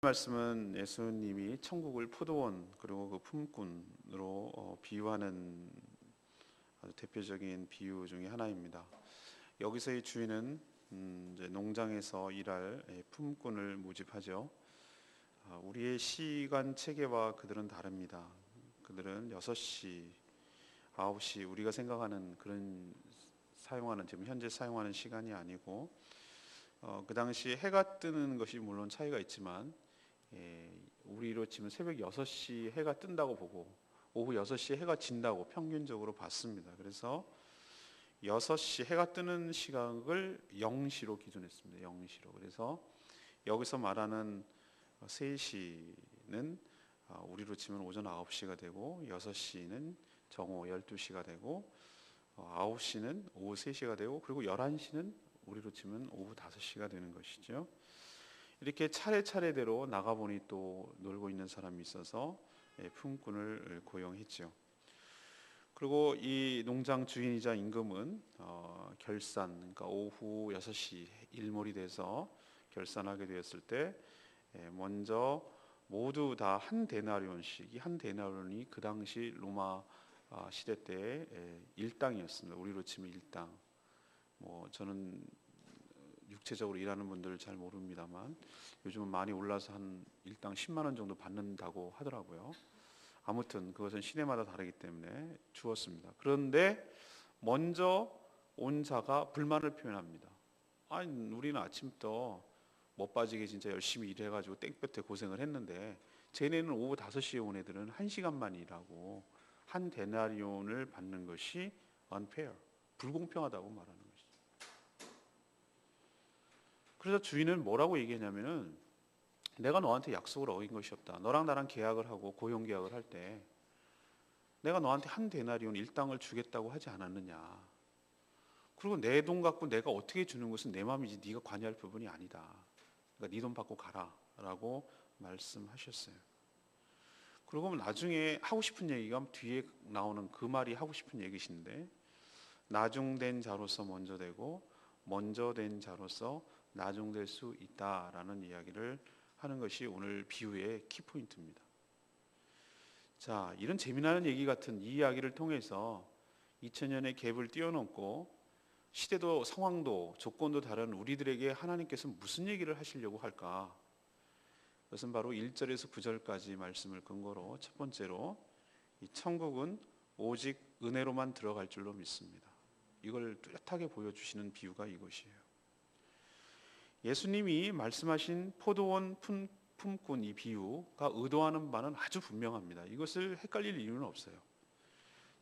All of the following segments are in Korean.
말씀은 예수님이 천국을 포도원 그리고 그 품꾼으로 비유하는 아주 대표적인 비유 중에 하나입니다. 여기서의 주인은 이제 농장에서 일할 품꾼을 모집하죠. 우리의 시간 체계와 그들은 다릅니다. 그들은 6시, 9시 우리가 생각하는 그런 사용하는 지금 현재 사용하는 시간이 아니고 그 당시 해가 뜨는 것이 물론 차이가 있지만 우리로 치면 새벽 6시 해가 뜬다고 보고 오후 6시에 해가 진다고 평균적으로 봤습니다. 그래서 6시 해가 뜨는 시각을 0시로 기준했습니다. 0시로. 그래서 여기서 말하는 3시는 우리로 치면 오전 9시가 되고 6시는 정오 12시가 되고 9시는 오후 3시가 되고 그리고 11시는 우리로 치면 오후 5시가 되는 것이죠. 이렇게 차례차례대로 나가보니 또 놀고 있는 사람이 있어서 품꾼을 고용했죠. 그리고 이 농장 주인이자 임금은 결산, 그러니까 오후 6시 일몰이 돼서 결산하게 되었을 때 먼저 모두 다 한 데나리온씩, 이 한 데나리온이 그 당시 로마 시대 때 일당이었습니다. 우리로 치면 일당. 저는 육체적으로 일하는 분들을 잘 모릅니다만 요즘은 많이 올라서 한 일당 10만 원 정도 받는다고 하더라고요. 아무튼 그것은 시대마다 다르기 때문에 주었습니다. 그런데 먼저 온 자가 불만을 표현합니다. 아니 우리는 아침부터 못 빠지게 진짜 열심히 일해가지고 땡볕에 고생을 했는데 쟤네는 오후 5시에 온 애들은 1시간만 일하고 한 데나리온을 받는 것이 unfair, 불공평하다고 말하는 것이죠. 그래서 주인은 뭐라고 얘기했냐면은 내가 너한테 약속을 어긴 것이 없다. 너랑 나랑 계약을 하고 고용 계약을 할 때 내가 너한테 한 데나리온 일당을 주겠다고 하지 않았느냐. 그리고 내 돈 갖고 내가 어떻게 주는 것은 내 마음이지 네가 관여할 부분이 아니다. 그러니까 네 돈 받고 가라라고 말씀하셨어요. 그리고 나중에 하고 싶은 얘기가 뒤에 나오는 그 말이 하고 싶은 얘기신데 나중된 자로서 먼저 되고 먼저 된 자로서 나중될 수 있다라는 이야기를 하는 것이 오늘 비유의 키포인트입니다. 자, 이런 재미나는 얘기 같은 이 이야기를 통해서 2000년의 갭을 뛰어넘고 시대도 상황도 조건도 다른 우리들에게 하나님께서 무슨 얘기를 하시려고 할까? 그것은 바로 1절에서 9절까지 말씀을 근거로 첫 번째로 이 천국은 오직 은혜로만 들어갈 줄로 믿습니다. 이걸 뚜렷하게 보여주시는 비유가 이것이에요. 예수님이 말씀하신 포도원 품꾼 이 비유가 의도하는 바는 아주 분명합니다. 이것을 헷갈릴 이유는 없어요.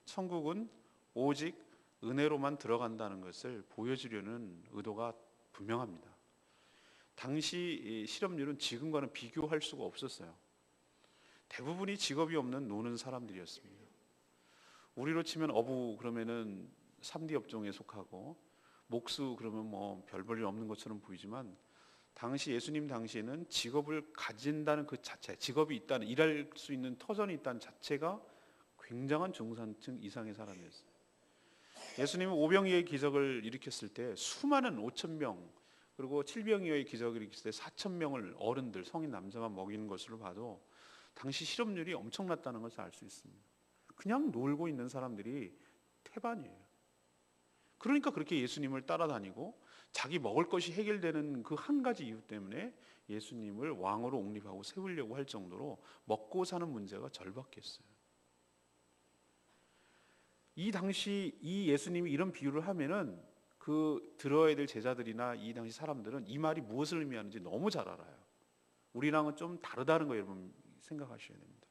천국은 오직 은혜로만 들어간다는 것을 보여주려는 의도가 분명합니다. 당시 실업률은 지금과는 비교할 수가 없었어요. 대부분이 직업이 없는 노는 사람들이었습니다. 우리로 치면 어부 그러면은 3D 업종에 속하고 목수 그러면 별 볼 일 없는 것처럼 보이지만 당시 예수님 당시에는 직업을 가진다는 그 자체, 직업이 있다는, 일할 수 있는 터전이 있다는 자체가 굉장한 중산층 이상의 사람이었어요. 예수님은 오병이어의 기적을 일으켰을 때 수많은 5,000명 그리고 칠병이어의 기적을 일으켰을 때 4,000명을 어른들, 성인 남자만 먹이는 것으로 봐도 당시 실업률이 엄청났다는 것을 알 수 있습니다. 그냥 놀고 있는 사람들이 태반이에요. 그러니까 그렇게 예수님을 따라다니고 자기 먹을 것이 해결되는 그 한 가지 이유 때문에 예수님을 왕으로 옹립하고 세우려고 할 정도로 먹고 사는 문제가 절박했어요. 이 당시 이 예수님이 이런 비유를 하면은 그 들어야 될 제자들이나 이 당시 사람들은 이 말이 무엇을 의미하는지 너무 잘 알아요. 우리랑은 좀 다르다는 거 여러분 생각하셔야 됩니다.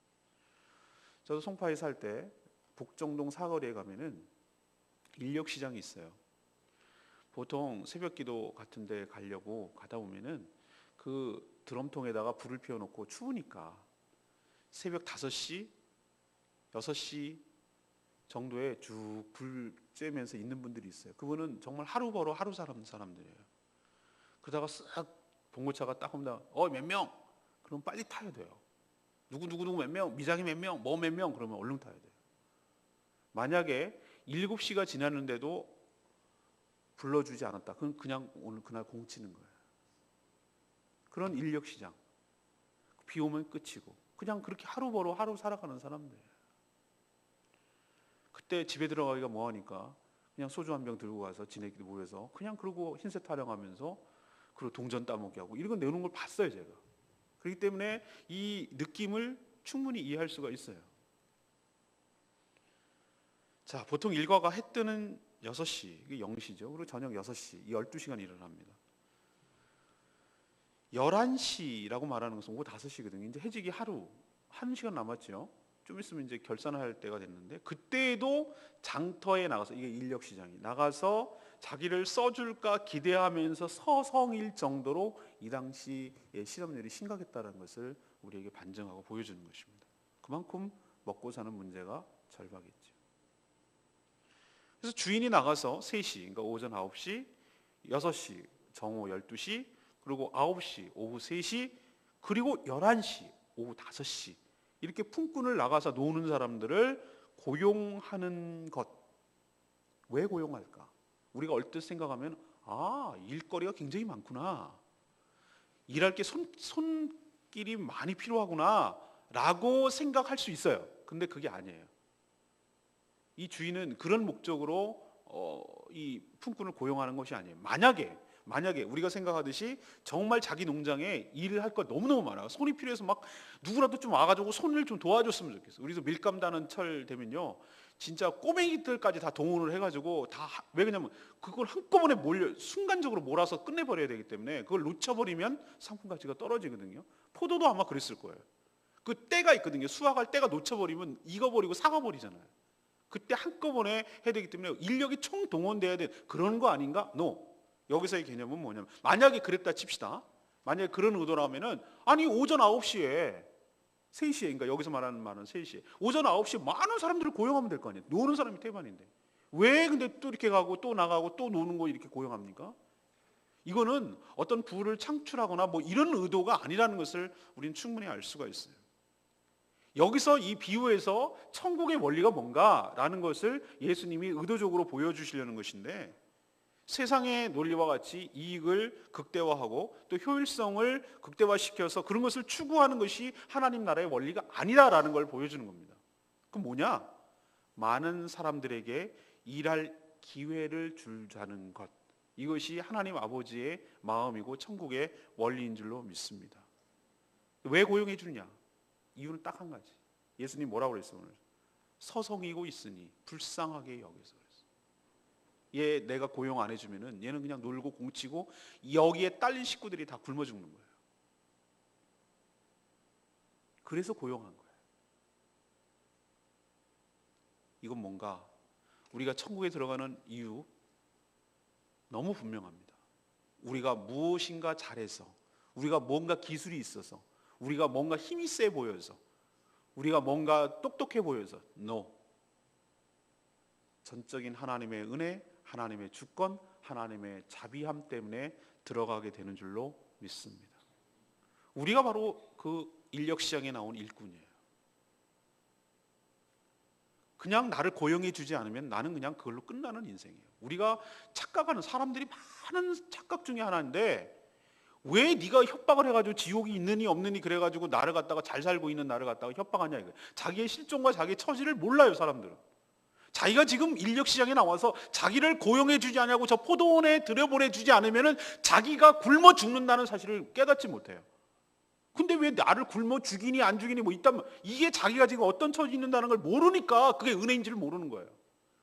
저도 송파에 살 때 북정동 사거리에 가면은 인력 시장이 있어요. 보통 새벽기도 같은 데 가려고 가다 보면은 그 드럼통에다가 불을 피워놓고 추우니까 새벽 5시, 6시 정도에 쭉 불 쬐면서 있는 분들이 있어요. 그분은 정말 하루 벌어 하루 사는 사람들이에요. 그러다가 싹 봉고차가 딱 오면 몇 명? 그럼 빨리 타야 돼요. 누구 몇 명? 미장이 몇 명? 뭐 몇 명? 그러면 얼른 타야 돼요. 만약에 7시가 지났는데도 불러주지 않았다. 그건 그냥 오늘 그날 공치는 거예요. 그런 인력 시장. 비 오면 끝이고 그냥 그렇게 하루 벌어 하루 살아가는 사람들. 그때 집에 들어가기가 뭐하니까 그냥 소주 한 병 들고 가서 지네끼리 모여서 그냥 그러고 흰색 타령하면서 그리고 동전 따먹게 하고 이런 거 내놓은 걸 봤어요 제가. 그렇기 때문에 이 느낌을 충분히 이해할 수가 있어요. 자, 보통 일과가 해 뜨는 6시, 이게 0시죠. 그리고 저녁 6시, 12시간 일을 합니다. 11시라고 말하는 것은 오후 5시거든요. 이제 해지기 하루, 1시간 남았죠. 좀 있으면 이제 결산할 때가 됐는데 그때에도 장터에 나가서 이게 인력시장이 나가서 자기를 써줄까 기대하면서 서성일 정도로 이 당시의 실업률이 심각했다는 것을 우리에게 반증하고 보여주는 것입니다. 그만큼 먹고 사는 문제가 절박했죠. 그래서 주인이 나가서 3시, 그러니까 오전 9시, 6시, 정오 12시, 그리고 9시, 오후 3시, 그리고 11시, 오후 5시 이렇게 품꾼을 나가서 노는 사람들을 고용하는 것. 왜 고용할까? 우리가 얼뜻 생각하면 일거리가 굉장히 많구나. 일할 게 손길이 많이 필요하구나 라고 생각할 수 있어요. 근데 그게 아니에요. 이 주인은 그런 목적으로 이 품꾼을 고용하는 것이 아니에요. 만약에 우리가 생각하듯이 정말 자기 농장에 일을 할 거 너무너무 많아. 손이 필요해서 막 누구라도 좀 와가지고 손을 좀 도와줬으면 좋겠어. 우리도 밀감 다는 철 되면요, 진짜 꼬맹이들까지 다 동원을 해가지고 왜 그러냐면 그걸 한꺼번에 순간적으로 몰아서 끝내버려야 되기 때문에 그걸 놓쳐버리면 상품 가치가 떨어지거든요. 포도도 아마 그랬을 거예요. 그 때가 있거든요. 수확할 때가 놓쳐버리면 익어버리고 사가버리잖아요. 그때 한꺼번에 해야 되기 때문에 인력이 총동원돼야 돼. 그런 거 아닌가? No. 여기서의 개념은 뭐냐면 만약에 그랬다 칩시다. 만약에 그런 의도라면은 아니 오전 9시에 3시에 그러니까 여기서 말하는 말은 3시에 오전 9시에 많은 사람들을 고용하면 될 거 아니에요. 노는 사람이 태반인데 왜 근데 또 이렇게 가고 또 나가고 또 노는 거 이렇게 고용합니까? 이거는 어떤 부를 창출하거나 뭐 이런 의도가 아니라는 것을 우리는 충분히 알 수가 있어요. 여기서 이 비유에서 천국의 원리가 뭔가라는 것을 예수님이 의도적으로 보여주시려는 것인데 세상의 논리와 같이 이익을 극대화하고 또 효율성을 극대화시켜서 그런 것을 추구하는 것이 하나님 나라의 원리가 아니다라는 걸 보여주는 겁니다. 그럼 뭐냐? 많은 사람들에게 일할 기회를 주자는 것. 이것이 하나님 아버지의 마음이고 천국의 원리인 줄로 믿습니다. 왜 고용해 주느냐? 이유는 딱 한 가지. 예수님 뭐라고 그랬어요 오늘? 서성이고 있으니 불쌍하게 여겨서 그랬어요. 얘 내가 고용 안 해주면은 얘는 그냥 놀고 공치고 여기에 딸린 식구들이 다 굶어 죽는 거예요. 그래서 고용한 거예요. 이건 뭔가 우리가 천국에 들어가는 이유 너무 분명합니다. 우리가 무엇인가 잘해서, 우리가 뭔가 기술이 있어서, 우리가 뭔가 힘이 세 보여서, 우리가 뭔가 똑똑해 보여서 No. 전적인 하나님의 은혜, 하나님의 주권, 하나님의 자비함 때문에 들어가게 되는 줄로 믿습니다. 우리가 바로 그 인력시장에 나온 일꾼이에요. 그냥 나를 고용해 주지 않으면 나는 그냥 그걸로 끝나는 인생이에요. 우리가 착각하는 사람들이 많은 착각 중에 하나인데 왜 네가 협박을 해가지고 지옥이 있느니 없느니 그래가지고 나를 갖다가 잘 살고 있는 나를 갖다가 협박하냐 이거예요. 자기의 실종과 자기의 처지를 몰라요 사람들은. 자기가 지금 인력시장에 나와서 자기를 고용해 주지 않냐고 저 포도원에 들여보내 주지 않으면 자기가 굶어 죽는다는 사실을 깨닫지 못해요. 근데 왜 나를 굶어 죽이니 안 죽이니 뭐 있단 말, 이게 자기가 지금 어떤 처지에 있는다는 걸 모르니까 그게 은혜인지를 모르는 거예요.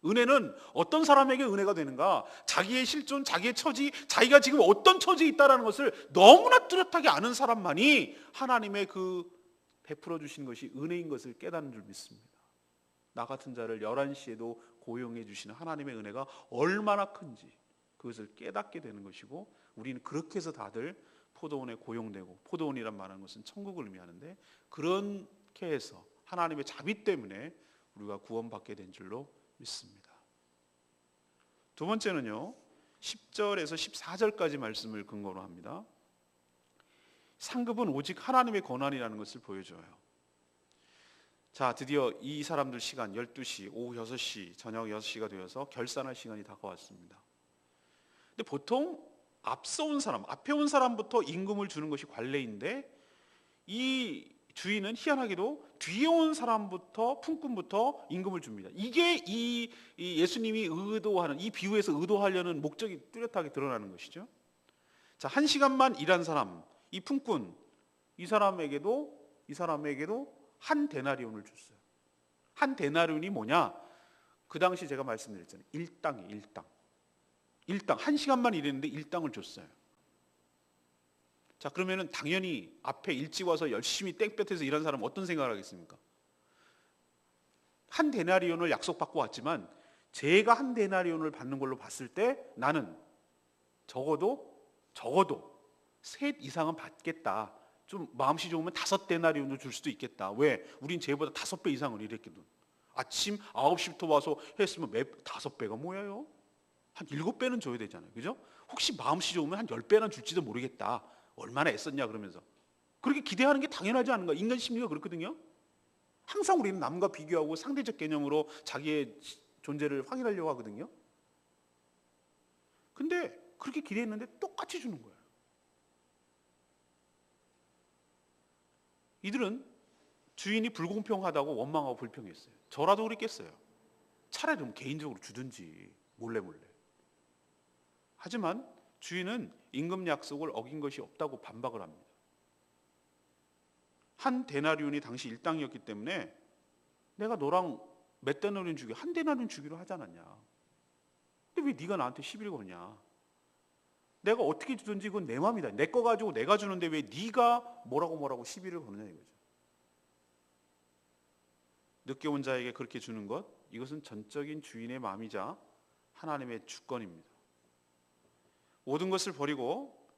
은혜는 어떤 사람에게 은혜가 되는가? 자기의 실존, 자기의 처지, 자기가 지금 어떤 처지에 있다는 것을 너무나 뚜렷하게 아는 사람만이 하나님의 그 베풀어 주신 것이 은혜인 것을 깨닫는 줄 믿습니다. 나 같은 자를 11시에도 고용해 주시는 하나님의 은혜가 얼마나 큰지 그것을 깨닫게 되는 것이고 우리는 그렇게 해서 다들 포도원에 고용되고, 포도원이란 말하는 것은 천국을 의미하는데 그렇게 해서 하나님의 자비 때문에 우리가 구원받게 된 줄로 믿습니다. 두 번째는요, 10절에서 14절까지 말씀을 근거로 합니다. 상급은 오직 하나님의 권한이라는 것을 보여줘요. 자, 드디어 이 사람들 시간 12시, 오후 6시, 저녁 6시가 되어서 결산할 시간이 다가왔습니다. 근데 보통 앞에 온 사람부터 임금을 주는 것이 관례인데 이 주인은 희한하게도 뒤에 온 사람부터 품꾼부터 임금을 줍니다. 이게 이 예수님이 의도하는, 이 비유에서 의도하려는 목적이 뚜렷하게 드러나는 것이죠. 자, 1시간만 일한 사람, 이 품꾼, 이 사람에게도 한 데나리온을 줬어요. 한 데나리온이 뭐냐? 그 당시 제가 말씀드렸잖아요. 일당이에요, 일당. 일당, 1시간만 일했는데 일당을 줬어요. 자, 그러면은 당연히 앞에 일찍 와서 열심히 땡볕에서 일한 사람은 어떤 생각을 하겠습니까? 한 데나리온을 약속받고 왔지만 제가 한 데나리온을 받는 걸로 봤을 때 나는 적어도 셋 이상은 받겠다. 좀 마음씨 좋으면 5데나리온도 줄 수도 있겠다. 왜? 우린 쟤보다 5배 이상을 일했거든. 아침 9시부터 와서 했으면 5배가 뭐예요? 한 7배는 줘야 되잖아요. 그죠? 혹시 마음씨 좋으면 한 10배나 줄지도 모르겠다. 얼마나 애썼냐 그러면서. 그렇게 기대하는 게 당연하지 않은가? 인간 심리가 그렇거든요. 항상 우리는 남과 비교하고 상대적 개념으로 자기의 존재를 확인하려고 하거든요. 근데 그렇게 기대했는데 똑같이 주는 거예요. 이들은 주인이 불공평하다고 원망하고 불평했어요. 저라도 그랬겠어요. 차라리 좀 개인적으로 주든지 몰래. 하지만 주인은 임금 약속을 어긴 것이 없다고 반박을 합니다. 한 데나리온이 당시 일당이었기 때문에 내가 너랑 몇 데나리온 주기로, 한 데나리온 주기로 하지 않았냐. 근데 왜 네가 나한테 시비를 거냐. 내가 어떻게 주든지 그건 내 마음이다. 내 거 가지고 내가 주는데 왜 네가 뭐라고 시비를 거느냐 이거죠. 늦게 온 자에게 그렇게 주는 것, 이것은 전적인 주인의 마음이자 하나님의 주권입니다. 모든 것을 버리고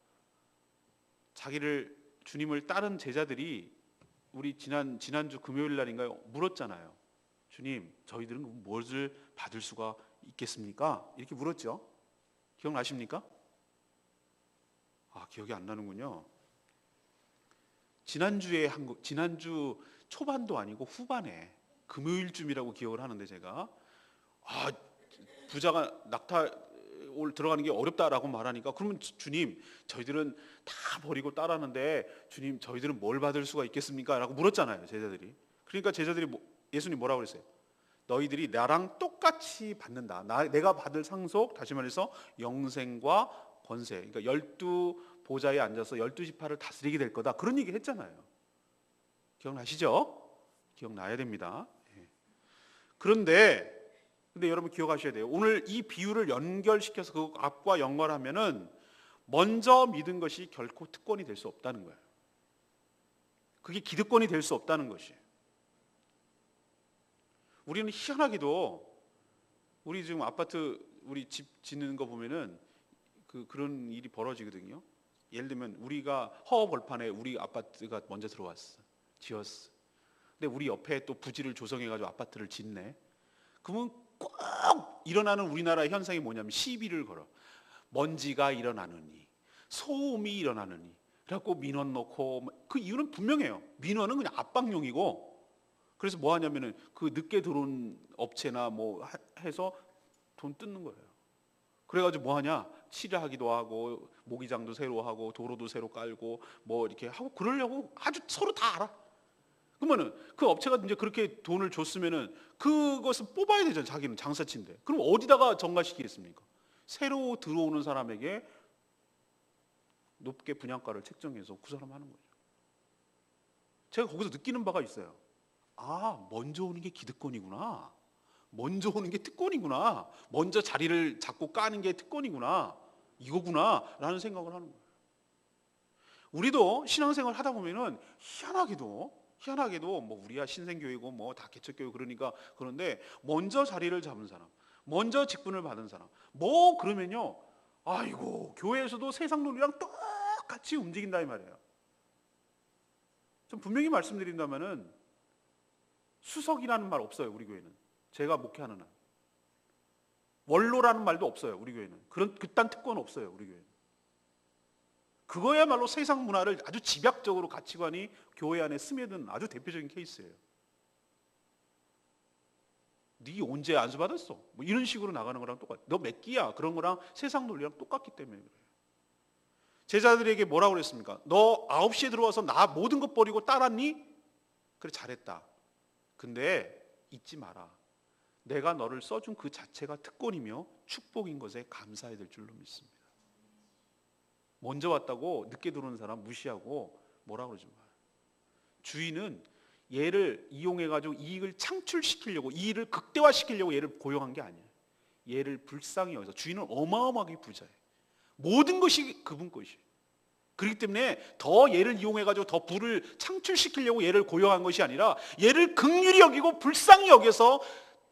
주님을 따른 제자들이 우리 지난주 금요일 날인가요? 물었잖아요. 주님, 저희들은 무엇을 받을 수가 있겠습니까? 이렇게 물었죠. 기억나십니까? 기억이 안 나는군요. 지난주 초반도 아니고 후반에 금요일쯤이라고 기억을 하는데 제가 부자가 낙타 들어가는 게 어렵다라고 말하니까 그러면 주님 저희들은 다 버리고 따라하는데 주님 저희들은 뭘 받을 수가 있겠습니까? 라고 물었잖아요 제자들이. 그러니까 예수님 뭐라고 그랬어요? 너희들이 나랑 똑같이 받는다. 내가 받을 상속, 다시 말해서 영생과 권세, 그러니까 12보좌에 앉아서 12지파를 다스리게 될 거다. 그런 얘기 했잖아요. 기억나시죠? 기억나야 됩니다. 그런데 여러분 기억하셔야 돼요. 오늘 이 비유를 연결시켜서 그 앞과 연결하면은 먼저 믿은 것이 결코 특권이 될 수 없다는 거예요. 그게 기득권이 될 수 없다는 것이에요. 우리는 희한하게도 우리 지금 아파트 우리 집 짓는 거 보면은 그런 일이 벌어지거든요. 예를 들면 우리가 허허벌판에 우리 아파트가 먼저 들어왔어. 지었어. 근데 우리 옆에 또 부지를 조성해가지고 아파트를 짓네. 그러면 꼭 일어나는 우리나라의 현상이 뭐냐면 시비를 걸어. 먼지가 일어나느니, 소음이 일어나느니. 그래갖고 민원 넣고, 그 이유는 분명해요. 민원은 그냥 압박용이고, 그래서 뭐 하냐면은 그 늦게 들어온 업체나 뭐 해서 돈 뜯는 거예요. 그래가지고 뭐 하냐? 칠하기도 하고, 모기장도 새로 하고, 도로도 새로 깔고, 뭐 이렇게 하고, 그러려고 아주 서로 다 알아. 그러면은 그 업체가 이제 그렇게 돈을 줬으면은 그것을 뽑아야 되잖아요. 자기는 장사치인데. 그럼 어디다가 전가시키겠습니까? 새로 들어오는 사람에게 높게 분양가를 책정해서 그 사람 하는 거죠. 제가 거기서 느끼는 바가 있어요. 먼저 오는 게 기득권이구나. 먼저 오는 게 특권이구나. 먼저 자리를 잡고 까는 게 특권이구나. 이거구나. 라는 생각을 하는 거예요. 우리도 신앙생활 하다 보면은 희한하게도 뭐 우리야 신생교회고 뭐 다 개척교회 그러니까 그런데 먼저 자리를 잡은 사람, 먼저 직분을 받은 사람, 뭐 그러면요, 아이고 교회에서도 세상 논리랑 똑같이 움직인다 이 말이에요. 좀 분명히 말씀드린다면은 수석이라는 말 없어요 우리 교회는. 제가 목회하는 한 원로라는 말도 없어요 우리 교회는. 그딴 특권 없어요 우리 교회는. 그거야말로 세상 문화를 아주 집약적으로 가치관이 교회 안에 스며든 아주 대표적인 케이스예요. 네 언제 안수 받았어? 뭐 이런 식으로 나가는 거랑 똑같아. 너 몇 기야? 그런 거랑 세상 논리랑 똑같기 때문에 그래요. 제자들에게 뭐라고 그랬습니까? 너 9시에 들어와서 나 모든 것 버리고 따랐니? 그래, 잘했다. 근데 잊지 마라. 내가 너를 써준 그 자체가 특권이며 축복인 것에 감사해야 될 줄로 믿습니다. 먼저 왔다고 늦게 들어오는 사람 무시하고 뭐라고 그러지 마요. 주인은 얘를 이용해가지고 이익을 창출시키려고, 이 일을 극대화시키려고 얘를 고용한 게 아니에요. 얘를 불쌍히 여기서, 주인은 어마어마하게 부자예요. 모든 것이 그분 것이에요. 그렇기 때문에 더 얘를 이용해가지고 더 부를 창출시키려고 얘를 고용한 것이 아니라 얘를 긍휼히 여기고 불쌍히 여겨서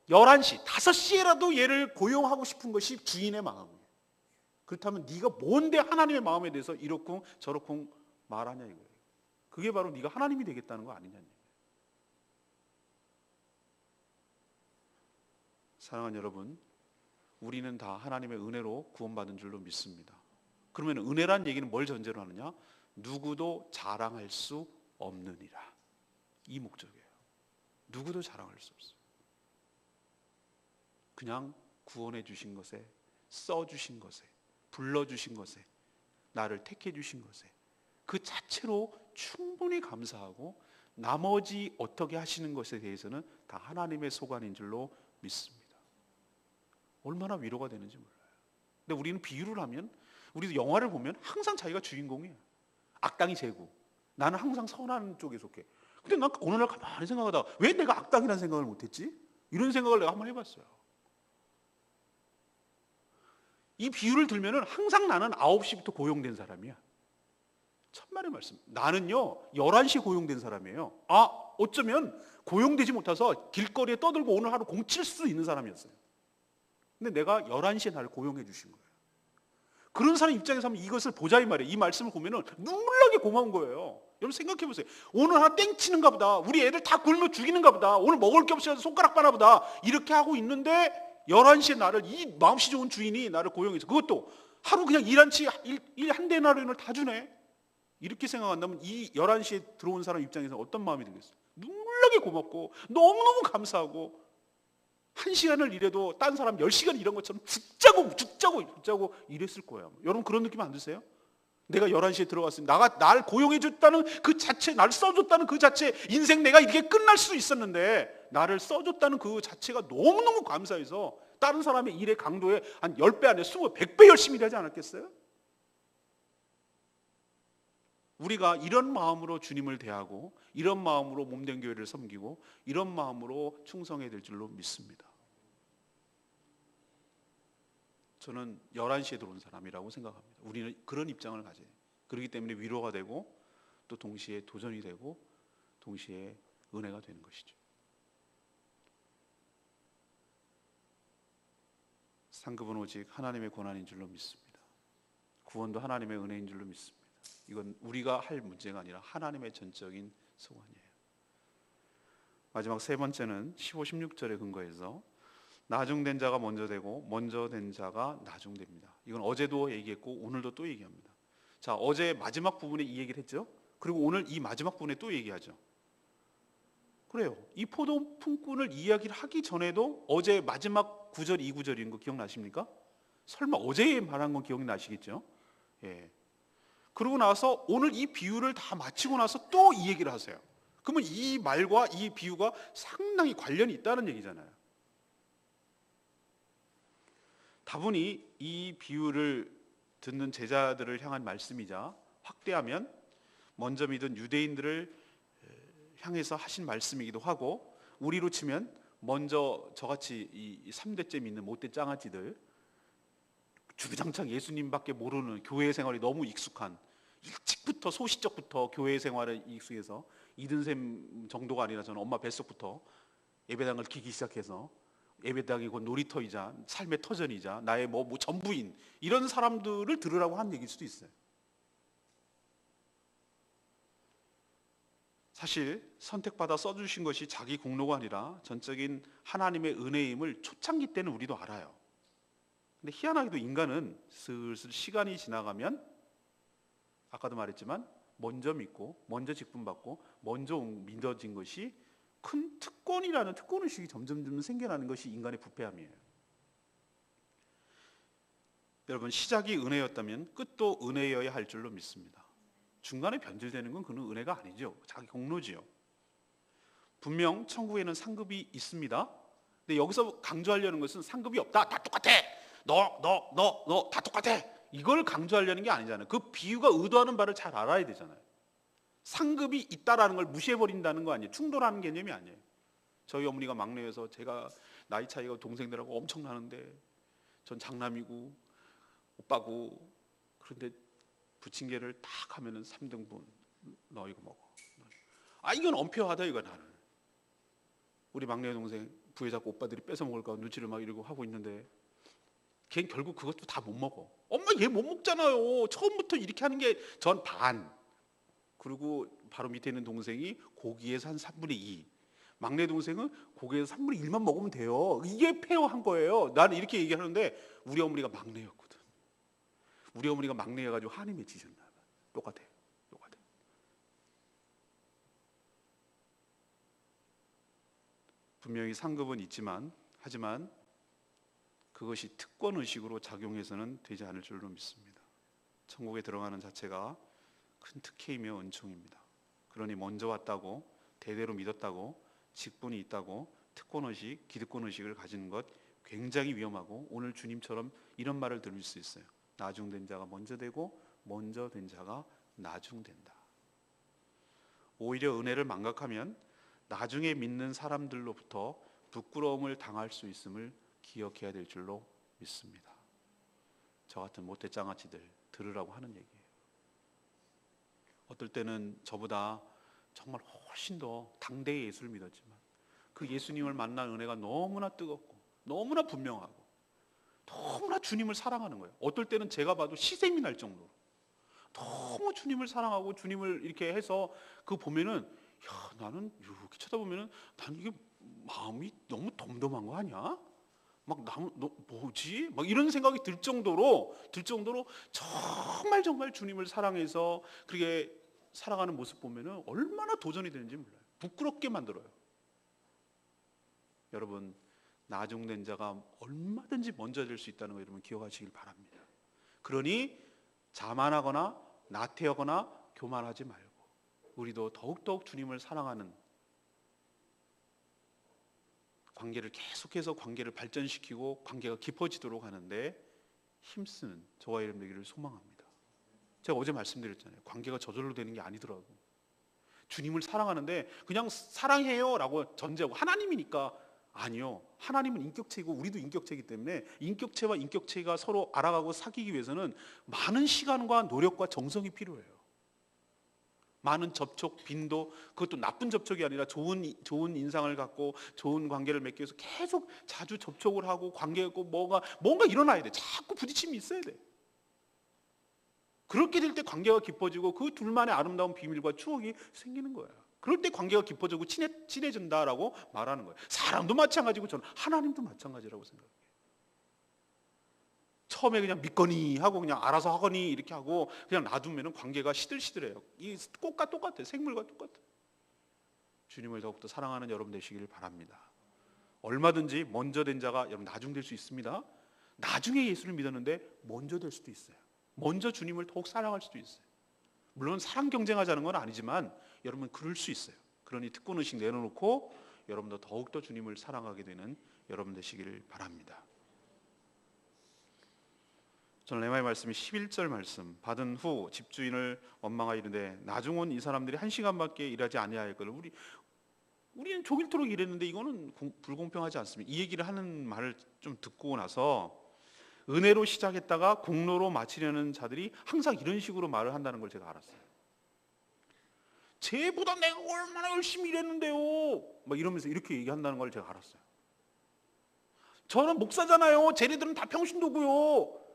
11시, 5시에라도 얘를 고용하고 싶은 것이 주인의 마음이에요. 그렇다면 네가 뭔데 하나님의 마음에 대해서 이렇쿵 저렇쿵 말하냐 이거예요. 그게 바로 네가 하나님이 되겠다는 거 아니냐. 사랑하는 여러분, 우리는 다 하나님의 은혜로 구원받은 줄로 믿습니다. 그러면 은혜란 얘기는 뭘 전제로 하느냐? 누구도 자랑할 수 없느니라. 이 목적이에요. 누구도 자랑할 수 없어요. 그냥 구원해 주신 것에, 써 주신 것에, 불러 주신 것에, 나를 택해 주신 것에 그 자체로 충분히 감사하고 나머지 어떻게 하시는 것에 대해서는 다 하나님의 소관인 줄로 믿습니다. 얼마나 위로가 되는지 몰라요. 근데 우리는 비유를 하면, 우리도 영화를 보면 항상 자기가 주인공이에요. 악당이 제고 나는 항상 선한 쪽에 속해. 근데 난 어느 날 가만히 생각하다가 왜 내가 악당이라는 생각을 못했지? 이런 생각을 내가 한번 해봤어요. 이 비유를 들면은 항상 나는 9시부터 고용된 사람이야. 천만의 말씀. 나는요 11시에 고용된 사람이에요. 어쩌면 고용되지 못해서 길거리에 떠들고 오늘 하루 공칠 수 있는 사람이었어요. 근데 내가 11시에 나를 고용해 주신 거예요. 그런 사람 입장에서 하면 이것을 보자 이 말이에요. 이 말씀을 보면은 눈물 나게 고마운 거예요. 여러분 생각해 보세요. 오늘 하나 땡치는가 보다. 우리 애들 다 굶어 죽이는가 보다. 오늘 먹을 게 없어서 손가락 바나 보다. 이렇게 하고 있는데 11시에 나를, 이 마음씨 좋은 주인이 나를 고용해서, 그것도 하루 그냥 일 한 데나리온을 다 주네. 이렇게 생각한다면 이 11시에 들어온 사람 입장에서 어떤 마음이 들겠어요? 눈물 나게 고맙고 너무너무 감사하고, 1시간을 일해도 딴 사람 10시간 일한 것처럼 죽자고 일했을 거예요. 여러분 그런 느낌 안 드세요? 내가 11시에 들어갔으면 날 고용해 줬다는 그 자체, 나를 써줬다는 그 자체, 인생 내가 이렇게 끝날 수 있었는데 나를 써줬다는 그 자체가 너무너무 감사해서 다른 사람의 일의 강도에 한 10배 안에 20배, 100배 열심히 일하지 않았겠어요? 우리가 이런 마음으로 주님을 대하고 이런 마음으로 몸된 교회를 섬기고 이런 마음으로 충성해야 될 줄로 믿습니다. 저는 11시에 들어온 사람이라고 생각합니다. 우리는 그런 입장을 가져요. 그렇기 때문에 위로가 되고 또 동시에 도전이 되고 동시에 은혜가 되는 것이죠. 상급은 오직 하나님의 권한인 줄로 믿습니다. 구원도 하나님의 은혜인 줄로 믿습니다. 이건 우리가 할 문제가 아니라 하나님의 전적인 소관이에요. 마지막 세 번째는 15, 16절에 근거해서 나중된 자가 먼저 되고 먼저 된 자가 나중됩니다. 이건 어제도 얘기했고 오늘도 또 얘기합니다. 자, 어제 마지막 부분에 이 얘기를 했죠. 그리고 오늘 이 마지막 부분에 또 얘기하죠. 그래요. 이 포도 품꾼을 이야기를 하기 전에도 어제 마지막 9절, 2구절인 거 기억나십니까? 설마 어제 말한 건 기억나시겠죠? 예. 그러고 나서 오늘 이 비유를 다 마치고 나서 또 이 얘기를 하세요. 그러면 이 말과 이 비유가 상당히 관련이 있다는 얘기잖아요. 다분히 이 비유를 듣는 제자들을 향한 말씀이자 확대하면 먼저 믿은 유대인들을 향해서 하신 말씀이기도 하고, 우리로 치면 먼저 저같이 이 3대째 믿는 못된 짱아찌들, 주구장창 예수님밖에 모르는, 교회 생활이 너무 익숙한, 일찍부터 소시적부터 교회 생활에 익숙해서 이든셈 정도가 아니라 저는 엄마 뱃속부터 예배당을 기기 시작해서 예배당이 곧 놀이터이자 삶의 터전이자 나의 뭐 전부인, 이런 사람들을 들으라고 한 얘기일 수도 있어요. 사실 선택받아 써주신 것이 자기 공로가 아니라 전적인 하나님의 은혜임을 초창기 때는 우리도 알아요. 근데 희한하게도 인간은 슬슬 시간이 지나가면, 아까도 말했지만 먼저 믿고 먼저 직분받고 먼저 믿어진 것이 큰 특권이라는 특권의식이 점점 생겨나는 것이 인간의 부패함이에요. 여러분, 시작이 은혜였다면 끝도 은혜여야 할 줄로 믿습니다. 중간에 변질되는 건 그는 은혜가 아니죠. 자기 공로지요. 분명 천국에는 상급이 있습니다. 근데 여기서 강조하려는 것은 상급이 없다, 다 똑같아, 너 다 똑같아, 이걸 강조하려는 게 아니잖아요. 그 비유가 의도하는 바를 잘 알아야 되잖아요. 상급이 있다라는 걸 무시해버린다는 거 아니에요. 충돌하는 개념이 아니에요. 저희 어머니가 막내여서 제가 나이 차이가 동생들하고 엄청 나는데 전 장남이고 오빠고, 그런데 부침개를 딱 하면은 3등분 너 이거 먹어. 아, 이건 엄폐하다 이거. 나는 우리 막내 동생 부여잡고 오빠들이 뺏어 먹을까 눈치를 막 이러고 하고 있는데 걔는 결국 그것도 다 못 먹어. 엄마 얘 못 먹잖아요. 처음부터 이렇게 하는 게 전 반. 그리고 바로 밑에 있는 동생이 고기에서 한 3분의 2. 막내 동생은 고기에서 3분의 1만 먹으면 돼요. 이게 페어한 거예요. 나는 이렇게 얘기하는데 우리 어머니가 막내였거든. 우리 어머니가 막내여가지고 한이 맺히셨나 봐. 똑같아. 분명히 상급은 있지만, 하지만 그것이 특권의식으로 작용해서는 되지 않을 줄로 믿습니다. 천국에 들어가는 자체가 큰 특혜이며 은총입니다. 그러니 먼저 왔다고, 대대로 믿었다고, 직분이 있다고 특권의식, 기득권의식을 가지는 것 굉장히 위험하고, 오늘 주님처럼 이런 말을 들을 수 있어요. 나중된 자가 먼저 되고 먼저 된 자가 나중된다. 오히려 은혜를 망각하면 나중에 믿는 사람들로부터 부끄러움을 당할 수 있음을 기억해야 될 줄로 믿습니다. 저 같은 못돼장아찌들 들으라고 하는 얘기예요. 어떨 때는 저보다 정말 훨씬 더 당대의 예수를 믿었지만 그 예수님을 만난 은혜가 너무나 뜨겁고 너무나 분명하고 너무나 주님을 사랑하는 거예요. 어떨 때는 제가 봐도 시샘이 날 정도로 너무 주님을 사랑하고 주님을 이렇게 해서 그 보면은, 야, 나는 이렇게 쳐다보면은 난 이게 마음이 너무 덤덤한 거 아니야? 막 너 뭐지? 막 이런 생각이 들 정도로 정말 주님을 사랑해서 그렇게 살아가는 모습 보면은 얼마나 도전이 되는지 몰라요. 부끄럽게 만들어요. 여러분, 나중된 자가 얼마든지 먼저 될 수 있다는 거 여러분 기억하시길 바랍니다. 그러니 자만하거나 나태하거나 교만하지 말고 우리도 더욱더욱 주님을 사랑하는 관계를 계속해서 관계를 발전시키고 관계가 깊어지도록 하는데 힘쓰는 저와 여러분 되기를 소망합니다. 제가 어제 말씀드렸잖아요. 관계가 저절로 되는 게 아니더라고. 주님을 사랑하는데 그냥 사랑해요 라고 전제하고 하나님이니까, 아니요. 하나님은 인격체이고 우리도 인격체이기 때문에 인격체와 인격체가 서로 알아가고 사귀기 위해서는 많은 시간과 노력과 정성이 필요해요. 많은 접촉, 빈도, 그것도 나쁜 접촉이 아니라 좋은 인상을 갖고 좋은 관계를 맺기 위해서 계속 자주 접촉을 하고 관계가 뭔가 일어나야 돼. 자꾸 부딪힘이 있어야 돼. 그렇게 될 때 관계가 깊어지고 그 둘만의 아름다운 비밀과 추억이 생기는 거예요. 그럴 때 관계가 깊어지고 친해진다라고 말하는 거예요. 사람도 마찬가지고 저는 하나님도 마찬가지라고 생각해요. 처음에 그냥 믿거니 하고 그냥 알아서 하거니 이렇게 하고 그냥 놔두면 관계가 시들시들해요. 이 꽃과 똑같아요. 생물과 똑같아요. 주님을 더욱더 사랑하는 여러분 되시길 바랍니다. 얼마든지 먼저 된 자가 여러분 나중 될 수 있습니다. 나중에 예수를 믿었는데 먼저 될 수도 있어요. 먼저 주님을 더욱 사랑할 수도 있어요. 물론 사랑 경쟁하자는 건 아니지만 여러분 그럴 수 있어요. 그러니 특권의식 내려놓고 여러분도 더욱더 주님을 사랑하게 되는 여러분 되시길 바랍니다. 저는 레마의 말씀이 11절 말씀, 받은 후 집주인을 원망하여 이르되 나중은 이 사람들이 1시간밖에 일하지 아니하였거늘 우리는 종일토록 일했는데 이거는 불공평하지 않습니까? 이 얘기를 하는 말을 좀 듣고 나서 은혜로 시작했다가 공로로 마치려는 자들이 항상 이런 식으로 말을 한다는 걸 제가 알았어요. 쟤보다 내가 얼마나 열심히 일했는데요 막 이러면서 이렇게 얘기한다는 걸 제가 알았어요. 저는 목사잖아요. 쟤네들은 다 평신도고요.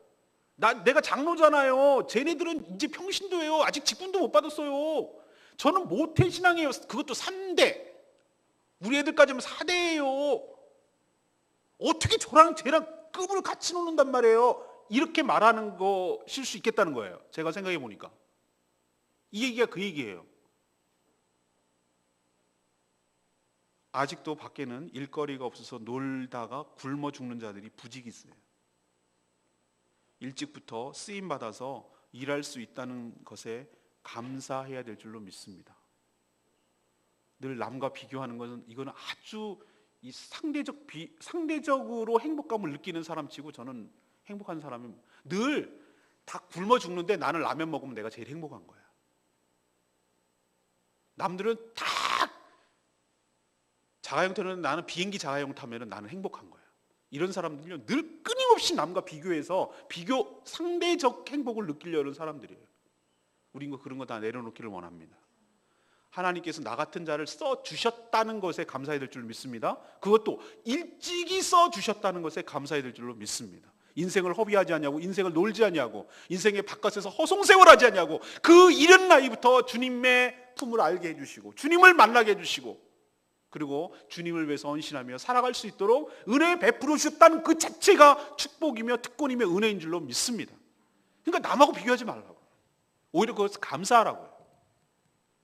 내가 장로잖아요. 쟤네들은 이제 평신도예요. 아직 직분도 못 받았어요. 저는 모태신앙이에요. 그것도 3대. 우리 애들까지는 4대예요. 어떻게 쟤랑 급을 같이 놓는단 말이에요. 이렇게 말하는 것일 수 있겠다는 거예요. 제가 생각해 보니까 이 얘기가 그 얘기예요. 아직도 밖에는 일거리가 없어서 놀다가 굶어 죽는 자들이 부지기 있어요. 일찍부터 쓰임 받아서 일할 수 있다는 것에 감사해야 될 줄로 믿습니다. 늘 남과 비교하는 것은 이거는 아주 이 상대적으로 행복감을 느끼는 사람치고 저는 행복한 사람이 늘 다 굶어 죽는데 나는 라면 먹으면 내가 제일 행복한 거야. 남들은 다 자가용 타는 나는 비행기 자가용 타면 나는 행복한 거야. 이런 사람들은요 늘 끊임없이 남과 비교해서 상대적 행복을 느끼려는 사람들이에요. 우린 그런 거 다 내려놓기를 원합니다. 하나님께서 나 같은 자를 써주셨다는 것에 감사해야 될 줄로 믿습니다. 그것도 일찍이 써주셨다는 것에 감사해야 될 줄로 믿습니다. 인생을 허비하지 않냐고, 인생을 놀지 않냐고, 인생의 바깥에서 허송세월하지 않냐고, 그 이른 나이부터 주님의 품을 알게 해주시고 주님을 만나게 해주시고 그리고 주님을 위해서 헌신하며 살아갈 수 있도록 은혜 베풀어 주셨다는 그 자체가 축복이며 특권이며 은혜인 줄로 믿습니다. 그러니까 남하고 비교하지 말라고, 오히려 그것을 감사하라고요.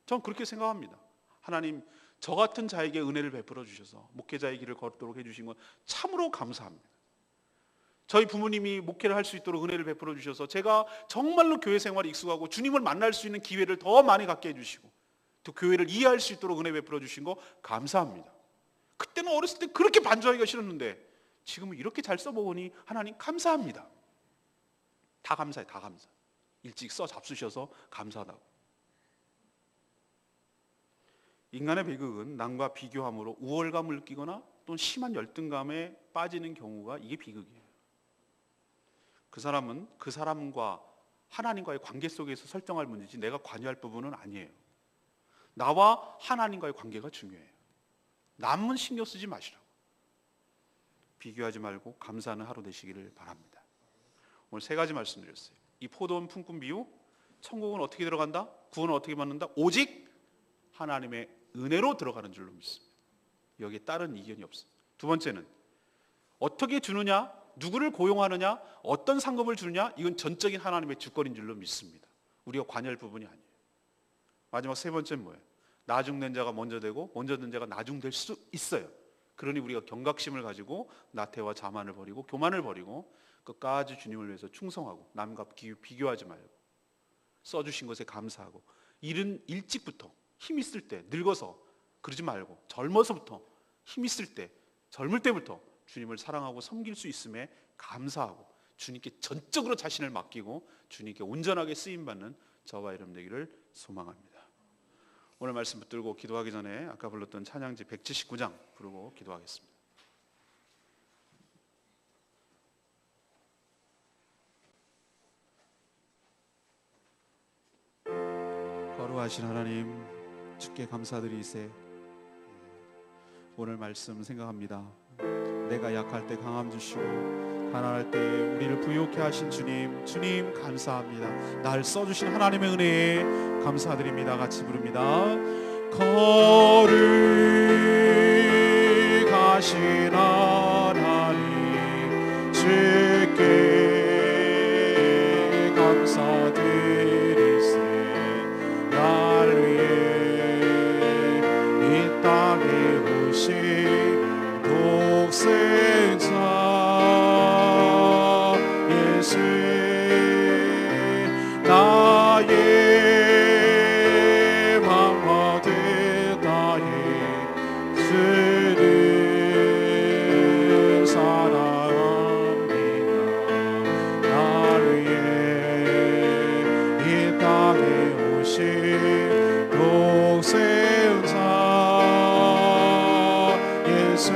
전 그렇게 생각합니다. 하나님 저 같은 자에게 은혜를 베풀어 주셔서 목회자의 길을 걷도록 해주신 건 참으로 감사합니다. 저희 부모님이 목회를 할 수 있도록 은혜를 베풀어 주셔서 제가 정말로 교회 생활에 익숙하고 주님을 만날 수 있는 기회를 더 많이 갖게 해주시고 또 교회를 이해할 수 있도록 은혜 베풀어 주신 거 감사합니다. 그때는 어렸을 때 그렇게 반주하기가 싫었는데 지금은 이렇게 잘 써보니 하나님 감사합니다. 다 감사해, 다 감사. 일찍 써 잡수셔서 감사하다고. 인간의 비극은 남과 비교함으로 우월감을 느끼거나 또는 심한 열등감에 빠지는 경우가 이게 비극이에요. 그 사람은 그 사람과 하나님과의 관계 속에서 설정할 문제지 내가 관여할 부분은 아니에요. 나와 하나님과의 관계가 중요해요. 남은 신경 쓰지 마시라고. 비교하지 말고 감사하는 하루 되시기를 바랍니다. 오늘 세 가지 말씀드렸어요. 이 포도원 품꾼 비유, 천국은 어떻게 들어간다? 구원은 어떻게 받는다? 오직 하나님의 은혜로 들어가는 줄로 믿습니다. 여기에 다른 이견이 없습니다. 두 번째는 어떻게 주느냐, 누구를 고용하느냐, 어떤 상급을 주느냐, 이건 전적인 하나님의 주권인 줄로 믿습니다. 우리가 관여할 부분이 아니에요. 마지막 세 번째는 뭐예요? 나중된 자가 먼저 되고 먼저 된 자가 나중될 수 있어요. 그러니 우리가 경각심을 가지고 나태와 자만을 버리고 교만을 버리고 끝까지 주님을 위해서 충성하고 남과 비교하지 말고 써주신 것에 감사하고 일찍부터 힘 있을 때, 늙어서 그러지 말고 젊어서부터 힘 있을 때, 젊을 때부터 주님을 사랑하고 섬길 수 있음에 감사하고 주님께 전적으로 자신을 맡기고 주님께 온전하게 쓰임받는 저와 여러분 되기를 소망합니다. 오늘 말씀 붙들고 기도하기 전에 아까 불렀던 찬양지 179장 부르고 기도하겠습니다. 거룩하신 하나님, 주께 감사드리세. 오늘 말씀 생각합니다. 내가 약할 때 강함 주시고 가난할 때 우리를 부유케 하신 주님, 주님 감사합니다. 날 써주신 하나님의 은혜에 감사드립니다. 같이 부릅니다. 거룩하신 하나님, 주께 감사드리세. 날 위해 이 땅에 오신 독생자 예수, 나의 맘과 된 나의 주를 사랑합니다. 날 위해 이 땅에 오신 독생자 예수,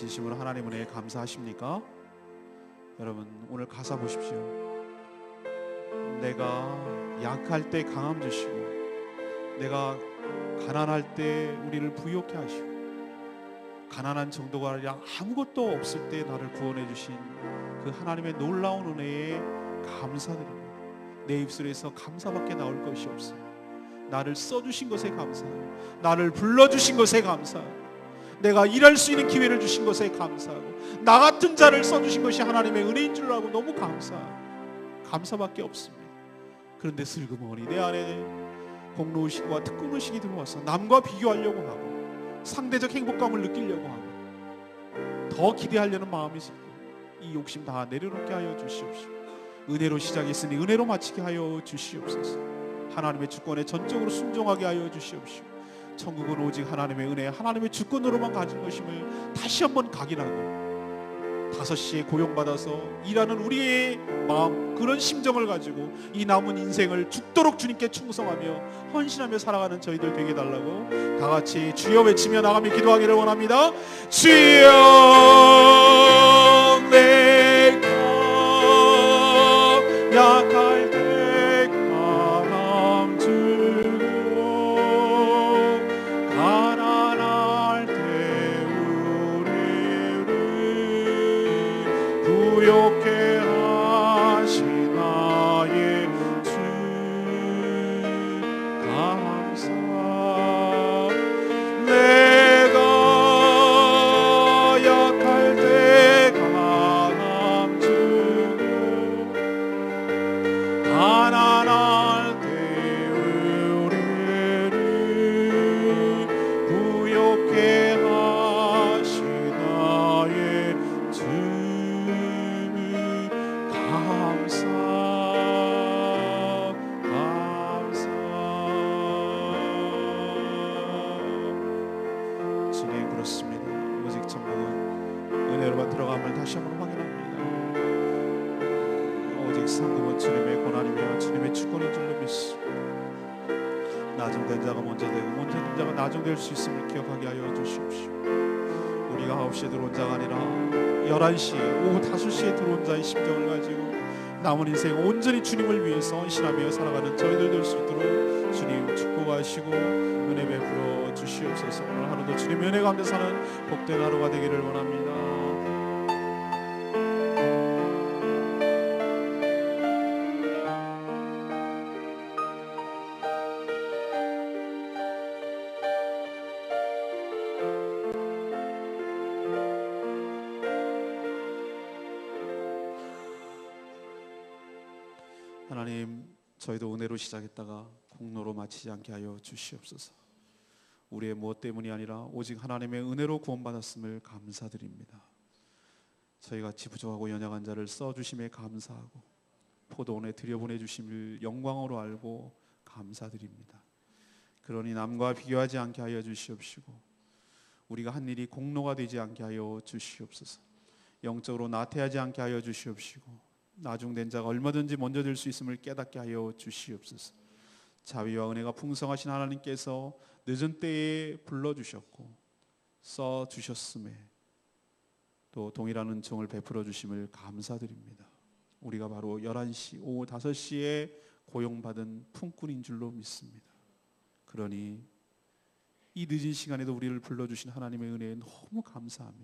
진심으로 하나님 은혜에 감사하십니까? 여러분 오늘 가사 보십시오. 내가 약할 때 강함 주시고 내가 가난할 때 우리를 부유케 하시고 가난한 정도가 아니라 아무것도 없을 때 나를 구원해 주신 그 하나님의 놀라운 은혜에 감사드립니다. 내 입술에서 감사밖에 나올 것이 없어요. 나를 써주신 것에 감사해요. 나를 불러주신 것에 감사해요. 내가 일할 수 있는 기회를 주신 것에 감사하고 나 같은 자를 써주신 것이 하나님의 은혜인 줄 알고 너무 감사해요. 감사밖에 없습니다. 그런데 슬그머니 내 안에 공로의식과 특권의식이 들어와서 남과 비교하려고 하고 상대적 행복감을 느끼려고 하고 더 기대하려는 마음이 생기고 이 욕심 다 내려놓게 하여 주시옵시고 은혜로 시작했으니 은혜로 마치게 하여 주시옵소서. 하나님의 주권에 전적으로 순종하게 하여 주시옵시고 천국은 오직 하나님의 은혜, 하나님의 주권으로만 가진 것임을 다시 한번 각인하고 5시에 고용받아서 일하는 우리의 마음, 그런 심정을 가지고 이 남은 인생을 죽도록 주님께 충성하며 헌신하며 살아가는 저희들 되게 달라고 다 같이 주여 외치며 나가며 기도하기를 원합니다. 주여 내가 약할 때 강함 주고 가난할 때 우리를 부욕해 하신 나의 주 감사. 내가 약할 때 강함 주고 가난할 때 우리를 부욕해 하신 나의 주 감사. 주님 그렇습니다. 오직 천국은 은혜로만 들어감을 다시 한번 확인합니다. 오직 상급은 주님의 권한이며 주님의 주권인 줄로 믿습니다. 나중된 자가 먼저 되고 먼저 된 자가 나중될 수 있음을 기억하게 하여 주시옵시오. 우리가 9시에 들어온 자가 아니라 11시, 오후 5시에 들어온 자의 심정을 가지고 남은 인생 온전히 주님을 위해서 헌신하며 살아가는 저희들 될 수 있도록 주님 축복하시고 은혜 베풀어 주시옵소서. 오늘 하루도 주님의 은혜 가운데 사는 복된 하루가 되기를 원합니다. 하나님, 저희도 은혜로 시작했다가 공로로 마치지 않게 하여 주시옵소서. 우리의 무엇 때문이 아니라 오직 하나님의 은혜로 구원받았음을 감사드립니다. 저희같이 부족하고 연약한 자를 써주심에 감사하고 포도원에 들여보내주심을 영광으로 알고 감사드립니다. 그러니 남과 비교하지 않게 하여 주시옵시고 우리가 한 일이 공로가 되지 않게 하여 주시옵소서. 영적으로 나태하지 않게 하여 주시옵시고 나중된 자가 얼마든지 먼저 될 수 있음을 깨닫게 하여 주시옵소서. 자비와 은혜가 풍성하신 하나님께서 늦은 때에 불러주셨고 써주셨음에 또 동일한 은총을 베풀어 주심을 감사드립니다. 우리가 바로 11시, 오후 5시에 고용받은 품꾼인 줄로 믿습니다. 그러니 이 늦은 시간에도 우리를 불러주신 하나님의 은혜에 너무 감사하며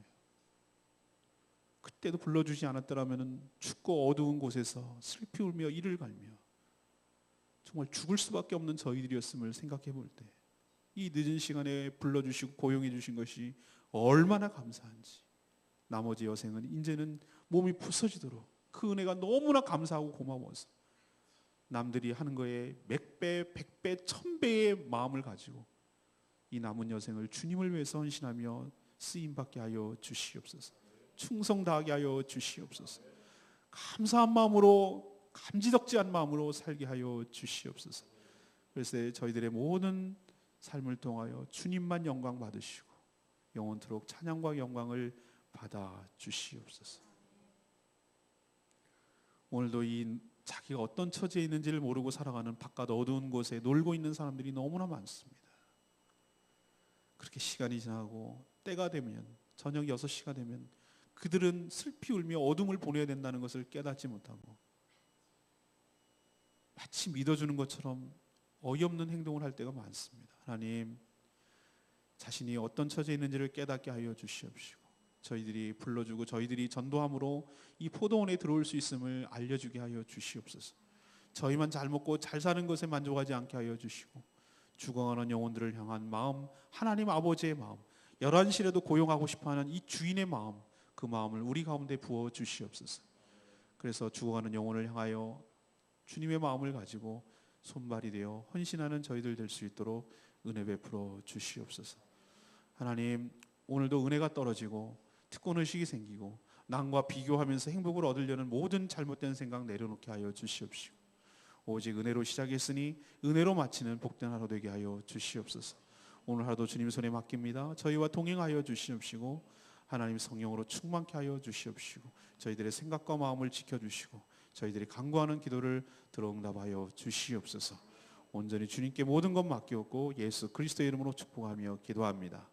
그때도 불러주지 않았더라면 춥고 어두운 곳에서 슬피 울며 이를 갈며 정말 죽을 수밖에 없는 저희들이었음을 생각해 볼 때 이 늦은 시간에 불러주시고 고용해 주신 것이 얼마나 감사한지 나머지 여생은 이제는 몸이 부서지도록 그 은혜가 너무나 감사하고 고마워서 남들이 하는 거에 몇 배, 100배, 1000배의 마음을 가지고 이 남은 여생을 주님을 위해서 헌신하며 쓰임받게 하여 주시옵소서. 충성 다하게 하여 주시옵소서. 감사한 마음으로 감지덕지한 마음으로 살게 하여 주시옵소서. 그래서 저희들의 모든 삶을 통하여 주님만 영광 받으시고 영원토록 찬양과 영광을 받아 주시옵소서. 오늘도 이 자기가 어떤 처지에 있는지를 모르고 살아가는 바깥 어두운 곳에 놀고 있는 사람들이 너무나 많습니다. 그렇게 시간이 지나고 때가 되면 저녁 6시가 되면 그들은 슬피 울며 어둠을 보내야 된다는 것을 깨닫지 못하고 마치 믿어주는 것처럼 어이없는 행동을 할 때가 많습니다. 하나님, 자신이 어떤 처지에 있는지를 깨닫게 하여 주시옵시고 저희들이 불러주고 저희들이 전도함으로 이 포도원에 들어올 수 있음을 알려주게 하여 주시옵소서. 저희만 잘 먹고 잘 사는 것에 만족하지 않게 하여 주시고 죽어가는 영혼들을 향한 마음, 하나님 아버지의 마음, 11시라도 고용하고 싶어하는 이 주인의 마음, 그 마음을 우리 가운데 부어 주시옵소서. 그래서 죽어가는 영혼을 향하여 주님의 마음을 가지고 손발이 되어 헌신하는 저희들 될 수 있도록 은혜 베풀어 주시옵소서. 하나님, 오늘도 은혜가 떨어지고 특권의식이 생기고 남과 비교하면서 행복을 얻으려는 모든 잘못된 생각 내려놓게 하여 주시옵시고 오직 은혜로 시작했으니 은혜로 마치는 복된 하루 되게 하여 주시옵소서. 오늘 하루도 주님 손에 맡깁니다. 저희와 동행하여 주시옵시고 하나님 성령으로 충만케 하여 주시옵시고 저희들의 생각과 마음을 지켜주시고 저희들이 간구하는 기도를 들어응답하여 주시옵소서. 온전히 주님께 모든 것 맡기었고 예수 그리스도의 이름으로 축복하며 기도합니다.